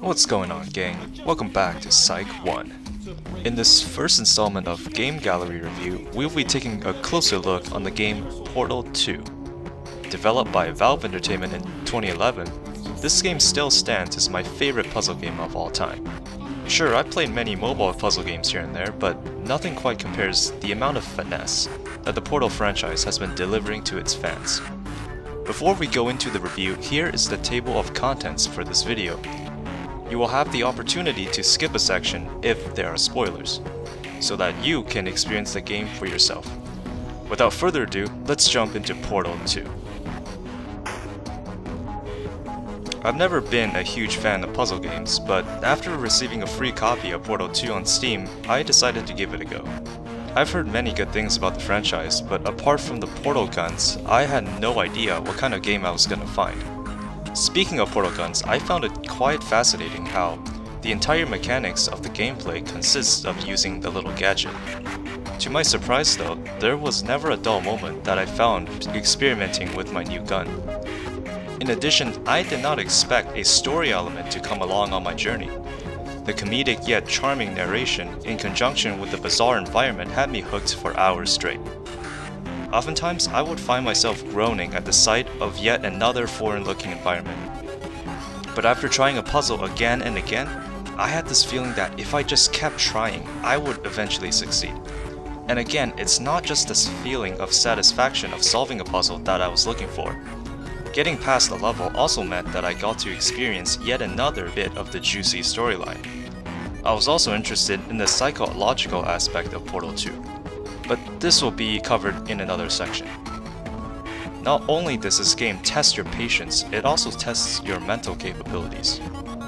What's going on, gang? Welcome back to Psych 1. In this first installment of Game Gallery Review, we'll be taking a closer look on the game Portal 2. Developed by Valve Entertainment in 2011, this game still stands as my favorite puzzle game of all time. Sure, I've played many mobile puzzle games here and there, but nothing quite compares the amount of finesse that the Portal franchise has been delivering to its fans. Before we go into the review, here is the table of contents for this video. You will have the opportunity to skip a section if there are spoilers, so that you can experience the game for yourself. Without further ado, let's jump into Portal 2. I've never been a huge fan of puzzle games, but after receiving a free copy of Portal 2 on Steam, I decided to give it a go. I've heard many good things about the franchise, but apart from the portal guns, I had no idea what kind of game I was gonna find. Speaking of portal guns, I found it quite fascinating how the entire mechanics of the gameplay consists of using the little gadget. To my surprise though, there was never a dull moment that I found experimenting with my new gun. In addition, I did not expect a story element to come along on my journey. The comedic yet charming narration in conjunction with the bizarre environment had me hooked for hours straight. Oftentimes, I would find myself groaning at the sight of yet another foreign-looking environment. But after trying a puzzle again and again, I had this feeling that if I just kept trying, I would eventually succeed. And again, it's not just this feeling of satisfaction of solving a puzzle that I was looking for. Getting past the level also meant that I got to experience yet another bit of the juicy storyline. I was also interested in the psychological aspect of Portal 2, but this will be covered in another section. Not only does this game test your patience, it also tests your mental capabilities.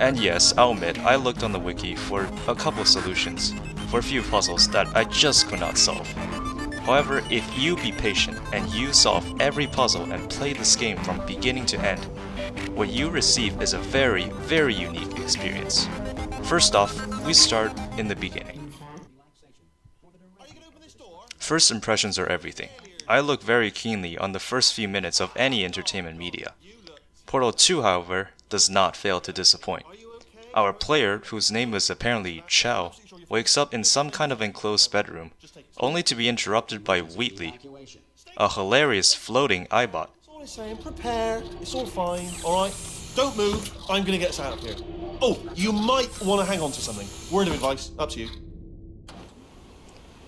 And yes, I'll admit, I looked on the wiki for a couple of solutions for a few puzzles that I just could not solve. However, if you be patient and you solve every puzzle and play this game from beginning to end, what you receive is a very, very unique experience. First off, we start in the beginning. First impressions are everything. I look very keenly on the first few minutes of any entertainment media. Portal 2, however, does not fail to disappoint. Our player, whose name is apparently Chow, wakes up in some kind of enclosed bedroom, only to be interrupted by Wheatley, a hilarious floating iBot. That's all I'm saying, prepare, it's all fine, alright? Don't move, I'm gonna get us out of here. Oh, you might want to hang on to something. Word of advice, up to you.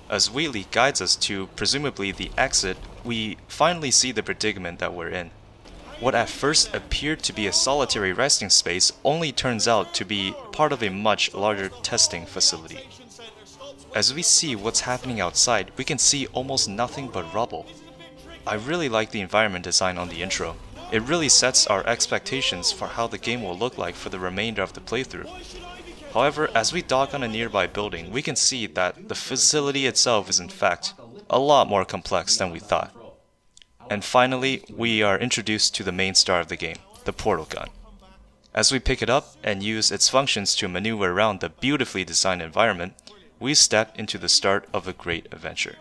As Wheatley guides us to, presumably, the exit, we finally see the predicament that we're in. What at first appeared to be a solitary resting space only turns out to be part of a much larger testing facility. As we see what's happening outside, we can see almost nothing but rubble. I really like the environment design on the intro. It really sets our expectations for how the game will look like for the remainder of the playthrough. However, as we dock on a nearby building, we can see that the facility itself is in fact a lot more complex than we thought. And finally, we are introduced to the main star of the game, the portal gun. As we pick it up and use its functions to maneuver around the beautifully designed environment, we step into the start of a great adventure.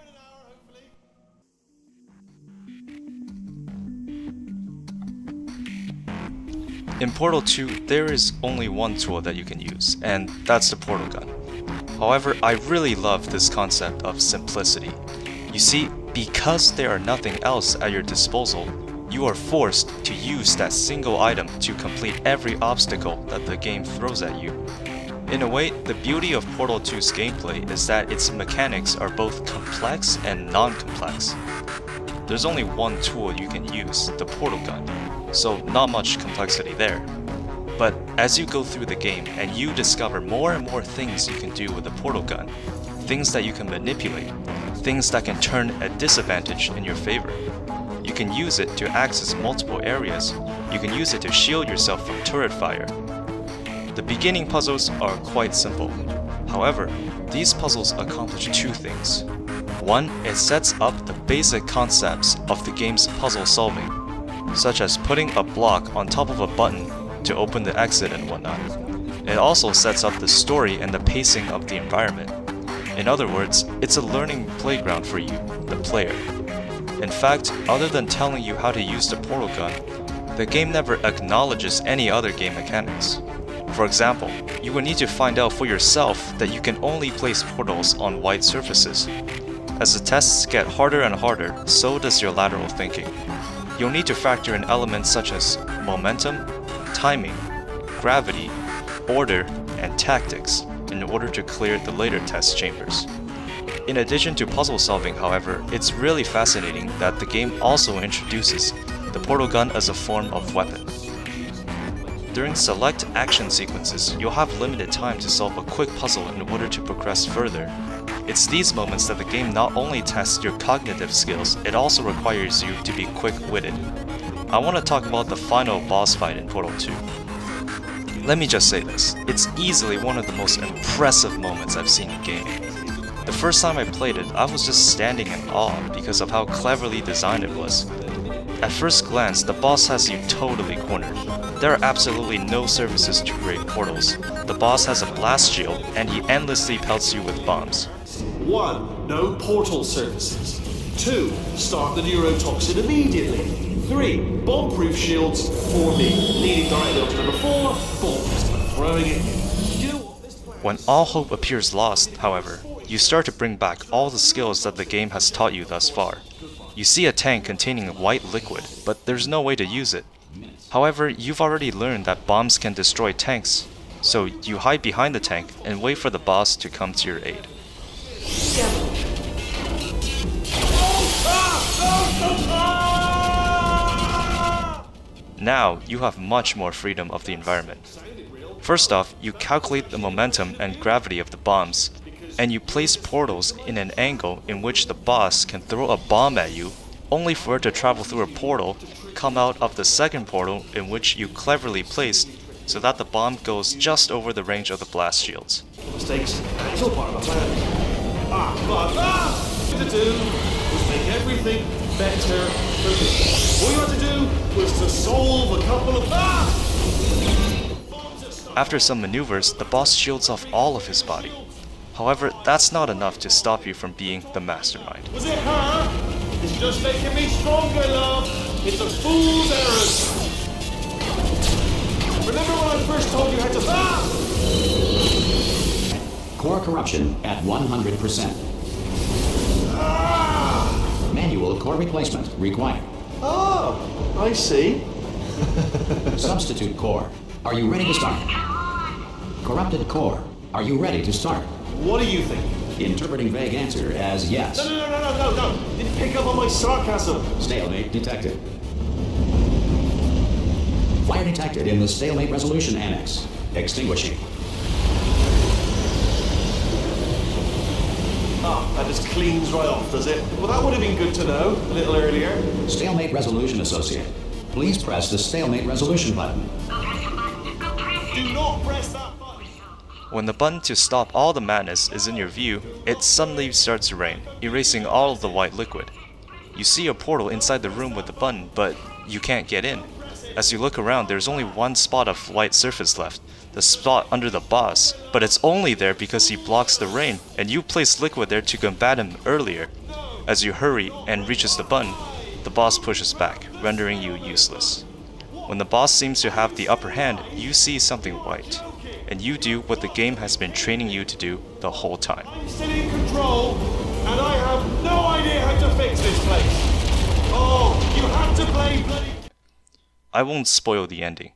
In Portal 2, there is only one tool that you can use, and that's the portal gun. However, I really love this concept of simplicity. You see, because there are nothing else at your disposal, you are forced to use that single item to complete every obstacle that the game throws at you. In a way, the beauty of Portal 2's gameplay is that its mechanics are both complex and non-complex. There's only one tool you can use, the portal gun, so not much complexity there. But as you go through the game and you discover more and more things you can do with the portal gun, things that you can manipulate, things that can turn a disadvantage in your favor. You can use it to access multiple areas. You can use it to shield yourself from turret fire. The beginning puzzles are quite simple. However, these puzzles accomplish two things. One, it sets up the basic concepts of the game's puzzle solving, such as putting a block on top of a button to open the exit and whatnot. It also sets up the story and the pacing of the environment. In other words, it's a learning playground for you, the player. In fact, other than telling you how to use the portal gun, the game never acknowledges any other game mechanics. For example, you will need to find out for yourself that you can only place portals on white surfaces. As the tests get harder and harder, so does your lateral thinking. You'll need to factor in elements such as momentum, timing, gravity, order, and tactics in order to clear the later test chambers. In addition to puzzle solving, however, it's really fascinating that the game also introduces the portal gun as a form of weapon. During select action sequences, you'll have limited time to solve a quick puzzle in order to progress further. It's these moments that the game not only tests your cognitive skills, it also requires you to be quick-witted. I want to talk about the final boss fight in Portal 2. Let me just say this, it's easily one of the most impressive moments I've seen in gaming. The first time I played it, I was just standing in awe because of how cleverly designed it was. At first glance, the boss has you totally cornered. There are absolutely no surfaces to create portals. The boss has a blast shield, and he endlessly pelts you with bombs. 1. No portal surfaces. 2. Start the neurotoxin immediately. 3. Bomb-proof shields for me. Leading directly on to number 4. Bombs. Throwing it in. You know what this plan When all hope appears lost, however, you start to bring back all the skills that the game has taught you thus far. You see a tank containing white liquid, but there's no way to use it. However, you've already learned that bombs can destroy tanks, so you hide behind the tank and wait for the boss to come to your aid. Now, you have much more freedom of the environment. First off, you calculate the momentum and gravity of the bombs, and you place portals in an angle in which the boss can throw a bomb at you, only for it to travel through a portal, come out of the second portal in which you cleverly placed, so that the bomb goes just over the range of the blast shields. mistakes. It's all part of my plan. What to do was make everything better for me. All you had to do was to solve a couple of After some maneuvers, the boss shields off all of his body. However, that's not enough to stop you from being the mastermind. Was it her? It's just making me stronger, love. It's a fool's errand. Remember when I first told you how to Core corruption at 100%. Manual core replacement required. Oh, I see. Substitute core. Are you ready to start? Corrupted core. Are you ready to start? What do you think? Interpreting vague answer as yes. No. Didn't pick up on my sarcasm. Stalemate detected. Fire detected in the stalemate resolution annex. Extinguishing. That just cleans right off, does it? Well, that would have been good to know a little earlier. Stalemate resolution associate. Please press the stalemate resolution button. Do not press that button. When the button to stop all the madness is in your view, it suddenly starts to rain, erasing all of the white liquid. You see a portal inside the room with the button, but you can't get in. As you look around, there's only one spot of white surface left, the spot under the boss, but it's only there because he blocks the rain, and you placed liquid there to combat him earlier. As you hurry and reaches the button, the boss pushes back, rendering you useless. When the boss seems to have the upper hand, you see something white, and you do what the game has been training you to do the whole time. I'm still in control, and I have no idea how to fix this place. Oh, you have to play bloody... I won't spoil the ending,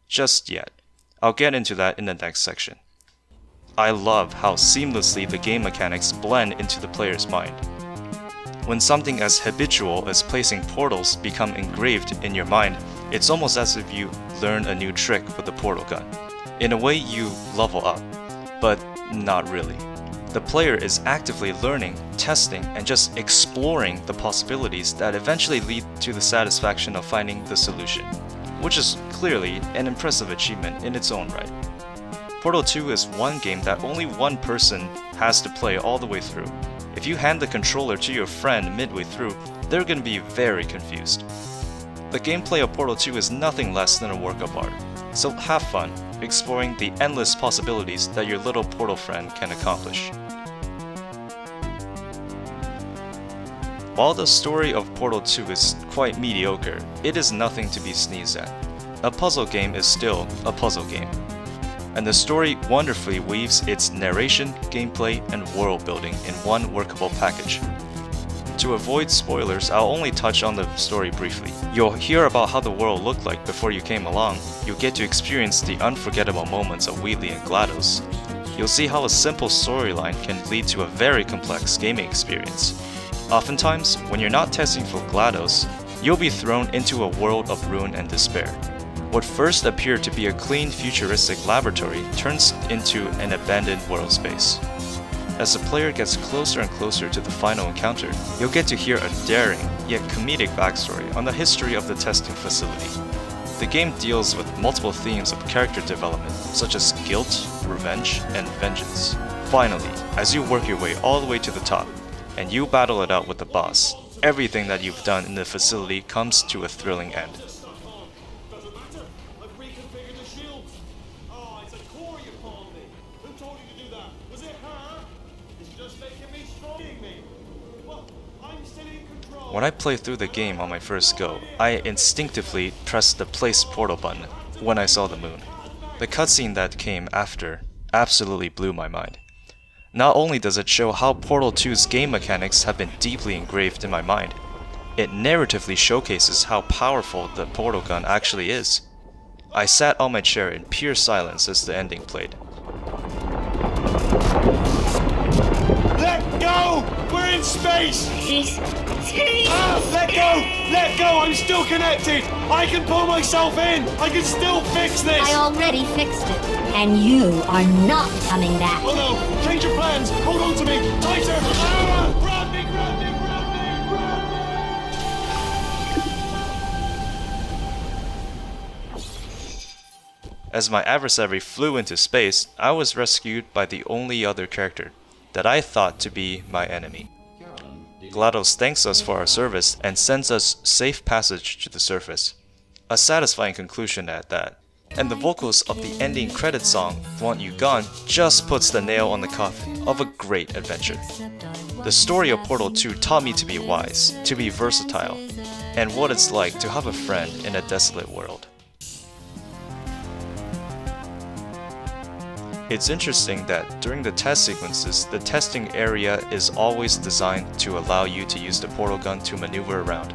just yet. I'll get into that in the next section. I love how seamlessly the game mechanics blend into the player's mind. When something as habitual as placing portals become engraved in your mind, it's almost as if you learn a new trick with the portal gun. In a way, you level up, but not really. The player is actively learning, testing, and just exploring the possibilities that eventually lead to the satisfaction of finding the solution, which is clearly an impressive achievement in its own right. Portal 2 is one game that only one person has to play all the way through. If you hand the controller to your friend midway through, they're going to be very confused. The gameplay of Portal 2 is nothing less than a work of art, so have fun exploring the endless possibilities that your little portal friend can accomplish. While the story of Portal 2 is quite mediocre, it is nothing to be sneezed at. A puzzle game is still a puzzle game. And the story wonderfully weaves its narration, gameplay, and world building in one workable package. To avoid spoilers, I'll only touch on the story briefly. You'll hear about how the world looked like before you came along. You'll get to experience the unforgettable moments of Wheatley and GLaDOS. You'll see how a simple storyline can lead to a very complex gaming experience. Oftentimes, when you're not testing for GLaDOS, you'll be thrown into a world of ruin and despair. What first appeared to be a clean, futuristic laboratory turns into an abandoned world space. As the player gets closer and closer to the final encounter, you'll get to hear a daring, yet comedic backstory on the history of the testing facility. The game deals with multiple themes of character development, such as guilt, revenge, and vengeance. Finally, as you work your way all the way to the top, and you battle it out with the boss, everything that you've done in the facility comes to a thrilling end. Doesn't matter. I've reconfigured the shields. Oh, it's a core you called me. Who told you to do that? Was it her? It's just making me strong. Me. Well, I'm still in control. When I played through the game on my first go, I instinctively pressed the place portal button when I saw the moon. The cutscene that came after absolutely blew my mind. Not only does it show how Portal 2's game mechanics have been deeply engraved in my mind, it narratively showcases how powerful the portal gun actually is. I sat on my chair in pure silence as the ending played. Let go! We're in space! Please. Let go! Let go! I'm still connected! I can pull myself in! I can still fix this! I already fixed it. And you are not coming back. Oh no! Change your plans! Hold on to me! Tighter! Ah! Grab me! Grab me! Grab me! As my adversary flew into space, I was rescued by the only other character that I thought to be my enemy. GLaDOS thanks us for our service and sends us safe passage to the surface. A satisfying conclusion at that. And the vocals of the ending credit song, Want You Gone, just puts the nail on the coffin of a great adventure. The story of Portal 2 taught me to be wise, to be versatile, and what it's like to have a friend in a desolate world. It's interesting that during the test sequences, the testing area is always designed to allow you to use the portal gun to maneuver around.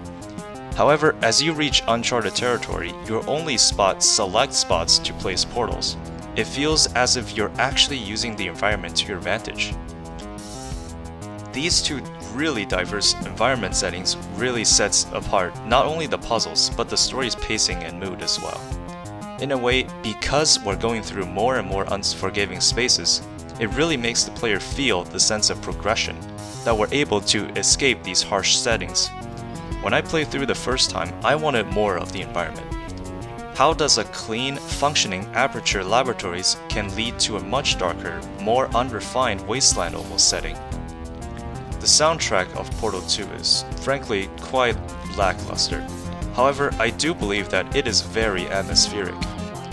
However, as you reach uncharted territory, you'll only spot select spots to place portals. It feels as if you're actually using the environment to your advantage. These two really diverse environment settings really sets apart not only the puzzles, but the story's pacing and mood as well. In a way, because we're going through more and more unforgiving spaces, it really makes the player feel the sense of progression, that we're able to escape these harsh settings. When I played through the first time, I wanted more of the environment. How does a clean, functioning aperture laboratories can lead to a much darker, more unrefined wasteland almost setting? The soundtrack of Portal 2 is, frankly, quite lackluster. However, I do believe that it is very atmospheric,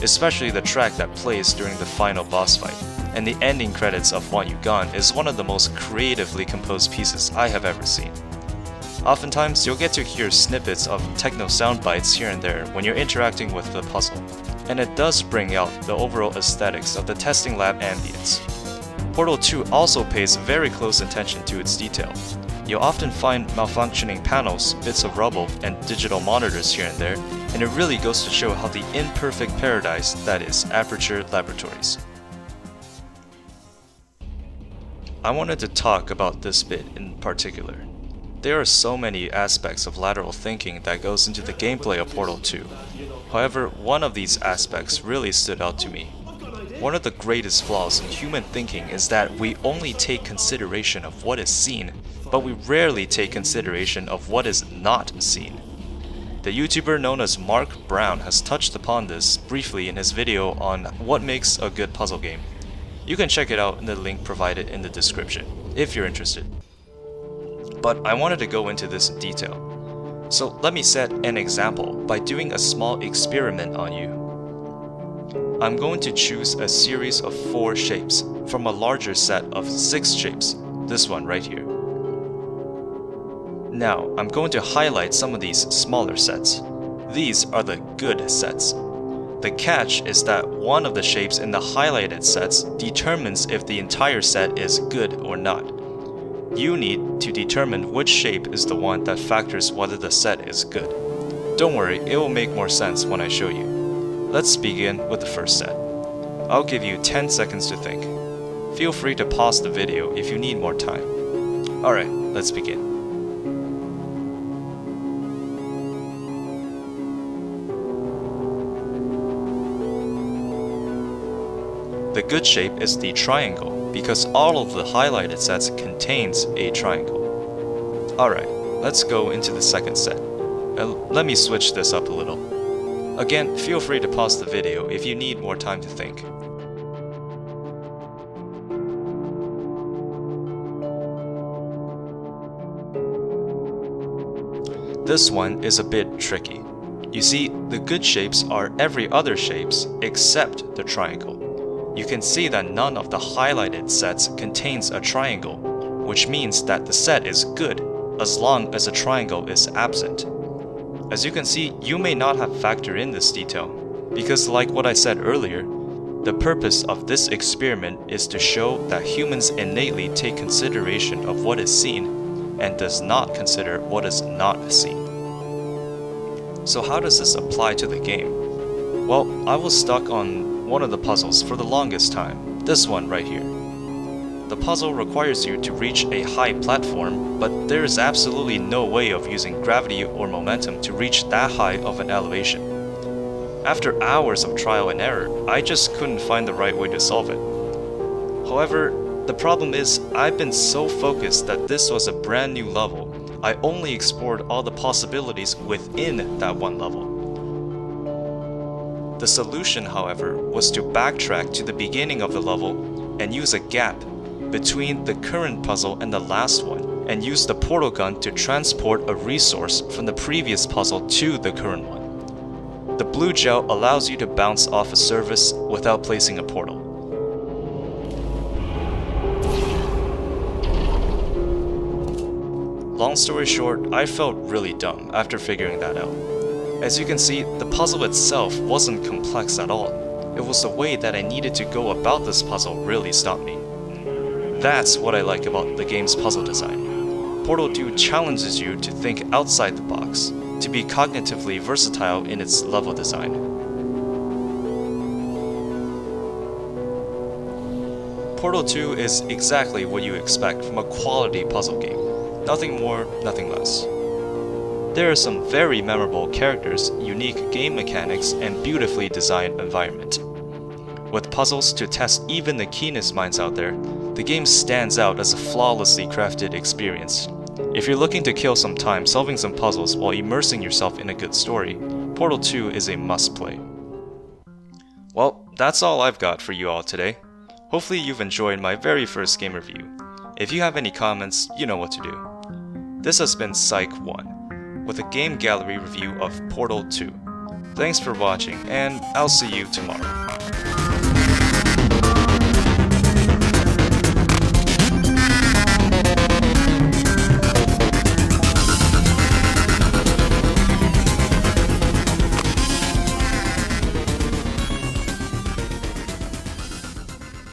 especially the track that plays during the final boss fight, and the ending credits of Want You Gone is one of the most creatively composed pieces I have ever seen. Oftentimes, you'll get to hear snippets of techno sound bites here and there when you're interacting with the puzzle, and it does bring out the overall aesthetics of the testing lab ambience. Portal 2 also pays very close attention to its detail. You'll often find malfunctioning panels, bits of rubble, and digital monitors here and there, and it really goes to show how the imperfect paradise that is Aperture Laboratories. I wanted to talk about this bit in particular. There are so many aspects of lateral thinking that goes into the gameplay of Portal 2. However, one of these aspects really stood out to me. One of the greatest flaws in human thinking is that we only take consideration of what is seen, but we rarely take consideration of what is not seen. The YouTuber known as Mark Brown has touched upon this briefly in his video on what makes a good puzzle game. You can check it out in the link provided in the description, if you're interested. But I wanted to go into this in detail. So let me set an example by doing a small experiment on you. I'm going to choose a series of 4 shapes from a larger set of 6 shapes, this one right here. Now, I'm going to highlight some of these smaller sets. These are the good sets. The catch is that one of the shapes in the highlighted sets determines if the entire set is good or not. You need to determine which shape is the one that factors whether the set is good. Don't worry, it will make more sense when I show you. Let's begin with the first set. I'll give you 10 seconds to think. Feel free to pause the video if you need more time. Alright, let's begin. The good shape is the triangle because all of the highlighted sets contains a triangle. Alright, let's go into the second set. Let me switch this up a little. Again, feel free to pause the video if you need more time to think. This one is a bit tricky. You see, the good shapes are every other shapes except the triangle. You can see that none of the highlighted sets contains a triangle, which means that the set is good as long as a triangle is absent. As you can see, you may not have factored in this detail, because like what I said earlier, the purpose of this experiment is to show that humans innately take consideration of what is seen and does not consider what is not seen. So how does this apply to the game? Well, I was stuck on one of the puzzles for the longest time, this one right here. The puzzle requires you to reach a high platform, but there is absolutely no way of using gravity or momentum to reach that high of an elevation. After hours of trial and error, I just couldn't find the right way to solve it. However, the problem is I've been so focused that this was a brand new level, I only explored all the possibilities within that one level. The solution, however, was to backtrack to the beginning of the level and use a gap between the current puzzle and the last one, and use the portal gun to transport a resource from the previous puzzle to the current one. The blue gel allows you to bounce off a surface without placing a portal. Long story short, I felt really dumb after figuring that out. As you can see, the puzzle itself wasn't complex at all. It was the way that I needed to go about this puzzle really stopped me. That's what I like about the game's puzzle design. Portal 2 challenges you to think outside the box, to be cognitively versatile in its level design. Portal 2 is exactly what you expect from a quality puzzle game. Nothing more, nothing less. There are some very memorable characters, unique game mechanics, and beautifully designed environment. With puzzles to test even the keenest minds out there, the game stands out as a flawlessly crafted experience. If you're looking to kill some time solving some puzzles while immersing yourself in a good story, Portal 2 is a must-play. Well, that's all I've got for you all today. Hopefully you've enjoyed my very first game review. If you have any comments, you know what to do. This has been Psych1, with a game gallery review of Portal 2. Thanks for watching, and I'll see you tomorrow.